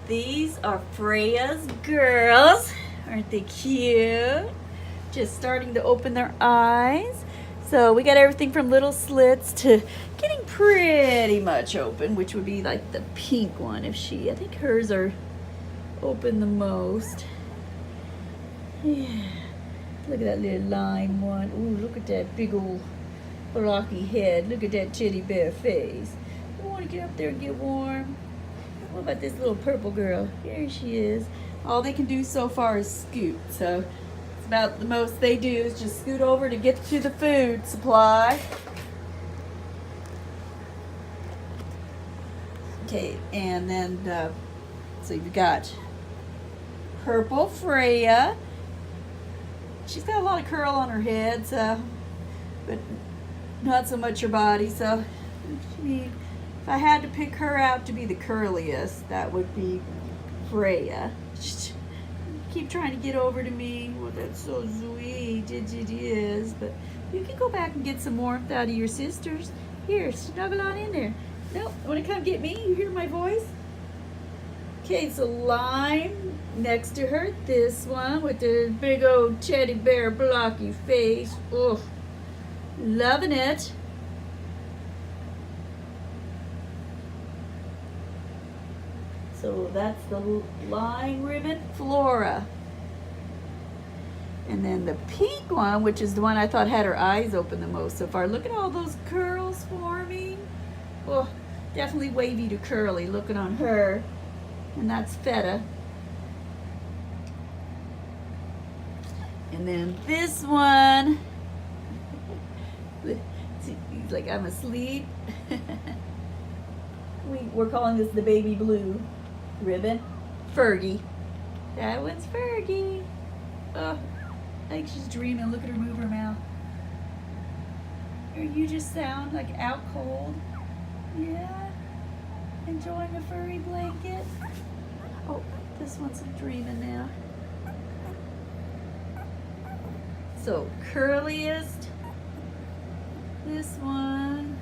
These are Freya's girls. Aren't they cute? Just starting to open their eyes. So we got everything from little slits to getting pretty much open, which would be like the pink one I think hers are open the most. Yeah. Look at that little lime one. Ooh, look at that big old blocky head. Look at that teddy bear face. You want to get up there and get warm? What about this little purple girl? Here she is. All they can do so far is scoot. So it's about the most they do is just scoot over to get to the food supply. Okay, and then so you've got purple Freya. She's got a lot of curl on her head, so, but not so much her body. So if I had to pick her out to be the curliest, that would be Freya. Keep trying to get over to me. Well, that's so sweet. It is. But you can go back and get some warmth out of your sisters. Here, snuggle on in there. Nope, want to come get me? You hear my voice? Okay, so Lime next to her. This one with the big old teddy bear blocky face. Oh, loving it. So that's the Lime ribbon Flora. And then the pink one, which is the one I thought had her eyes open the most so far. Look at all those curls forming. Oh, definitely wavy to curly looking on her. And that's Feta. And then this one. He's like, I'm asleep. We're calling this the baby blue ribbon. Fergie. That one's Fergie. Oh, I think she's dreaming. Look at her move her mouth. Or you just sound like out cold. Yeah. Enjoying a furry blanket. Oh, this one's dreaming now. So, curliest. This one.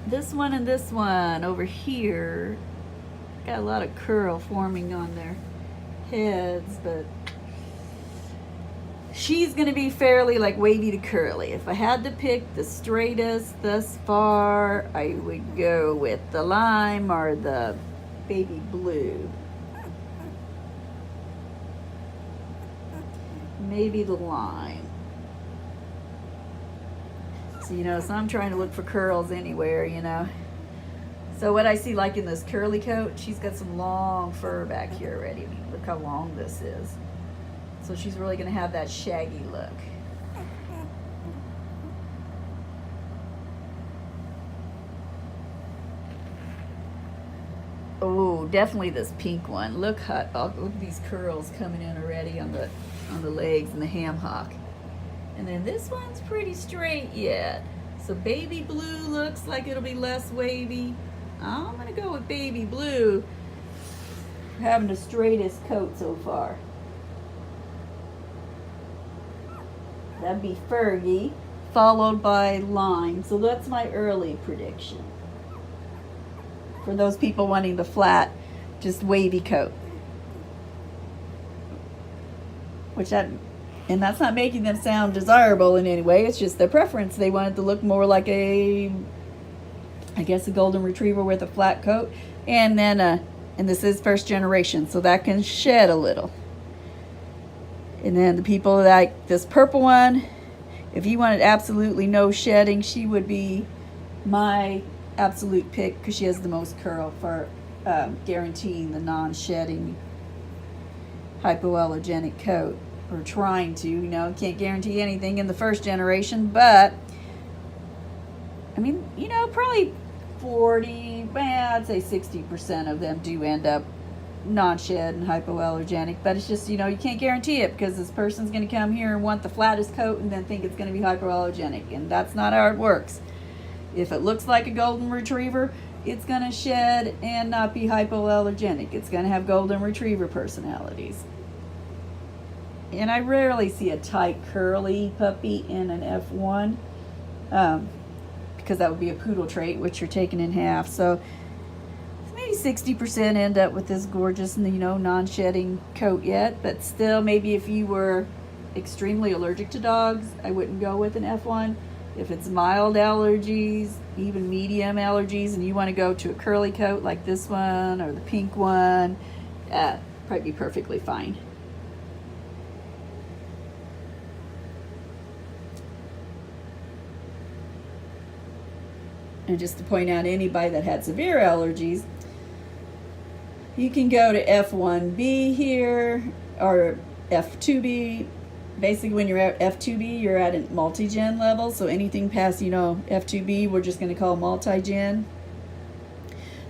This one and this one over here. Got a lot of curl forming on their heads, but she's gonna be fairly like wavy to curly. If I had to pick the straightest thus far, I would go with the Lime or the baby blue. Maybe the Lime. So, so I'm trying to look for curls anywhere, So what I see like in this curly coat, she's got some long fur back here already. I mean, look how long this is. So she's really going to have that shaggy look. Oh, definitely this pink one. Look at these curls coming in already on the legs and the ham hock. And then this one's pretty straight yet. So baby blue looks like it'll be less wavy. I'm going to go with baby blue. Having the straightest coat so far. That'd be Fergie, followed by Lime. So that's my early prediction. For those people wanting the flat, just wavy coat. And that's not making them sound desirable in any way. It's just their preference. They wanted to look more like a golden retriever with a flat coat. And then, and this is first generation, so that can shed a little. And then the people like this purple one, if you wanted absolutely no shedding, she would be my absolute pick because she has the most curl for guaranteeing the non-shedding hypoallergenic coat. Or trying to, can't guarantee anything in the first generation, but I mean, probably 40, I'd say 60% of them do end up non-shed and hypoallergenic, but it's just, you can't guarantee it because this person's going to come here and want the flattest coat and then think it's going to be hypoallergenic, and that's not how it works. If it looks like a golden retriever, it's going to shed and not be hypoallergenic. It's going to have golden retriever personalities. And I rarely see a tight curly puppy in an F1 because that would be a poodle trait, which you're taking in half. So 60% end up with this gorgeous, non-shedding coat yet. But still, maybe if you were extremely allergic to dogs, I wouldn't go with an F1. If it's mild allergies, even medium allergies, and you want to go to a curly coat like this one or the pink one, probably be perfectly fine. And just to point out, anybody that had severe allergies, you can go to F1B here, or F2B. Basically, when you're at F2B, you're at a multi-gen level. So anything past, F2B, we're just going to call multi-gen.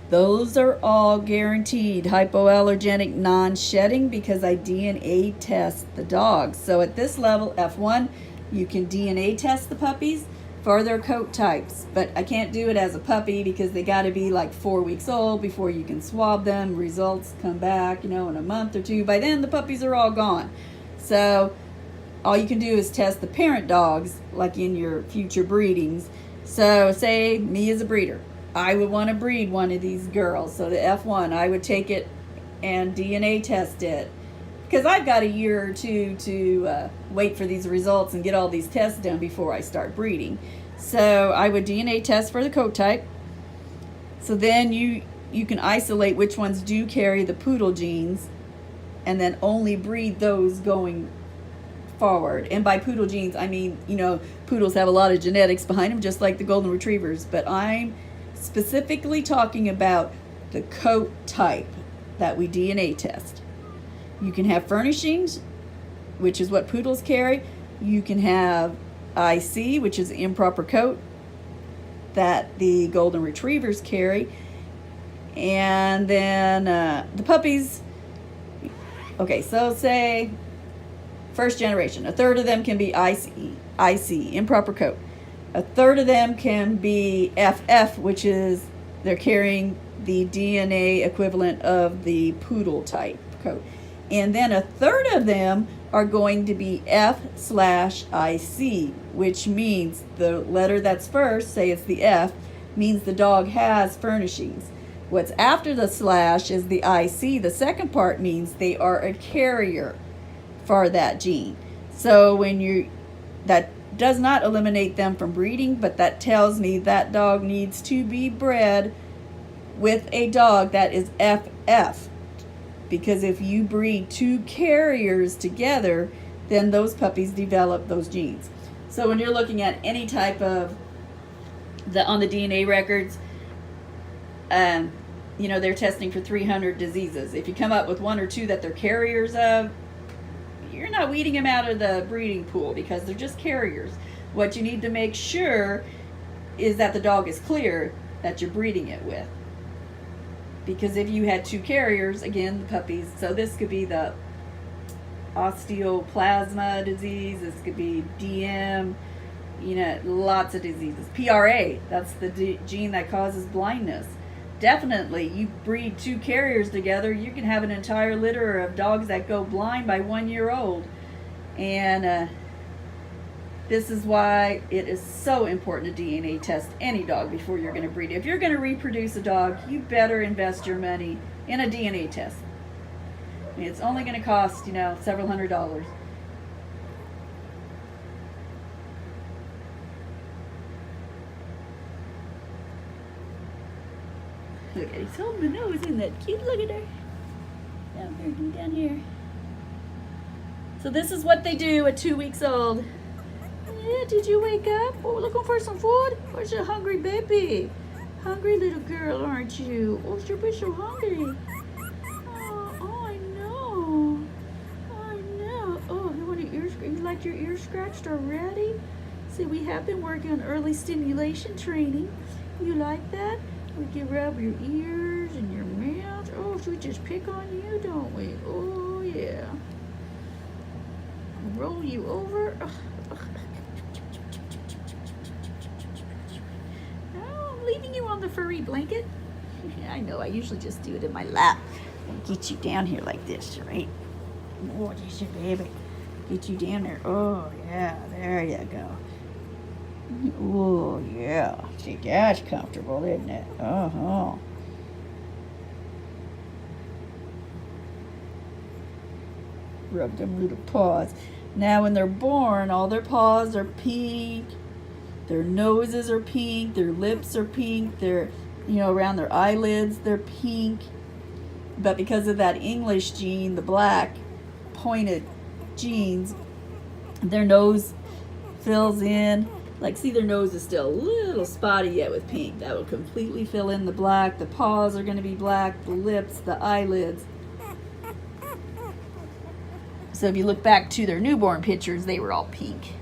Those are all guaranteed hypoallergenic non-shedding because I DNA test the dogs. So at this level, F1, you can DNA test the puppies for their coat types. But I can't do it as a puppy because they got to be like 4 weeks old before you can swab them. Results come back, in a month or two. By then, the puppies are all gone. So all you can do is test the parent dogs, like in your future breedings. So say me as a breeder, I would want to breed one of these girls. So the F1, I would take it and DNA test it. Because I've got a year or two to wait for these results and get all these tests done before I start breeding. So I would DNA test for the coat type. So then you can isolate which ones do carry the poodle genes and then only breed those going forward. And by poodle genes, I mean, poodles have a lot of genetics behind them, just like the golden retrievers. But I'm specifically talking about the coat type that we DNA test. You can have furnishings, which is what poodles carry. You can have IC, which is improper coat that the golden retrievers carry. And then the puppies. Okay, so say first generation, a third of them can be IC, improper coat. A third of them can be FF, which is they're carrying the DNA equivalent of the poodle type coat. And then a third of them are going to be F/IC, which means the letter that's first, say it's the F, means the dog has furnishings. What's after the slash is the IC. The second part means they are a carrier for that gene. So that does not eliminate them from breeding, but that tells me that dog needs to be bred with a dog that is FF. Because if you breed two carriers together, then those puppies develop those genes. So when you're looking at any type of on the DNA records, they're testing for 300 diseases. If you come up with one or two that they're carriers of, you're not weeding them out of the breeding pool because they're just carriers. What you need to make sure is that the dog is clear that you're breeding it with. Because if you had two carriers, again, the puppies, so this could be the osteoplasma disease, this could be DM, lots of diseases. PRA, that's the gene that causes blindness. Definitely, you breed two carriers together, you can have an entire litter of dogs that go blind by 1 year old. And this is why it is so important to DNA test any dog before you're going to breed. If you're going to reproduce a dog, you better invest your money in a DNA test. I mean, it's only going to cost, several $100s. Look at he's holding the nose, isn't that cute? Look at her. Down here. So this is what they do at 2 weeks old. Yeah, did you wake up? Oh, looking for some food? Where's your hungry baby? Hungry little girl, aren't you? Oh, you're so hungry. Oh, I know. Oh, you want your ears? You like your ears scratched already? See, we have been working on early stimulation training. You like that? We can rub your ears and your mouth. Oh, should we just pick on you, don't we? Oh, yeah. Roll you over. Oh, I'm leaving you on the furry blanket. I know, I usually just do it in my lap. And get you down here like this, right? Oh, there's your baby. Get you down there. Oh, yeah, there you go. Oh, yeah. See, that's comfortable, isn't it? Uh-huh. Rub them little paws. Now when they're born, all their paws are pink. Their noses are pink. Their lips are pink. Their, around their eyelids, they're pink. But because of that English gene, the black pointed genes, their nose fills in. Like, see, their nose is still a little spotty yet with pink. That will completely fill in the black. The paws are going to be black. The lips, the eyelids. So if you look back to their newborn pictures, they were all pink.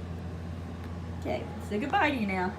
Okay, say goodbye to you now.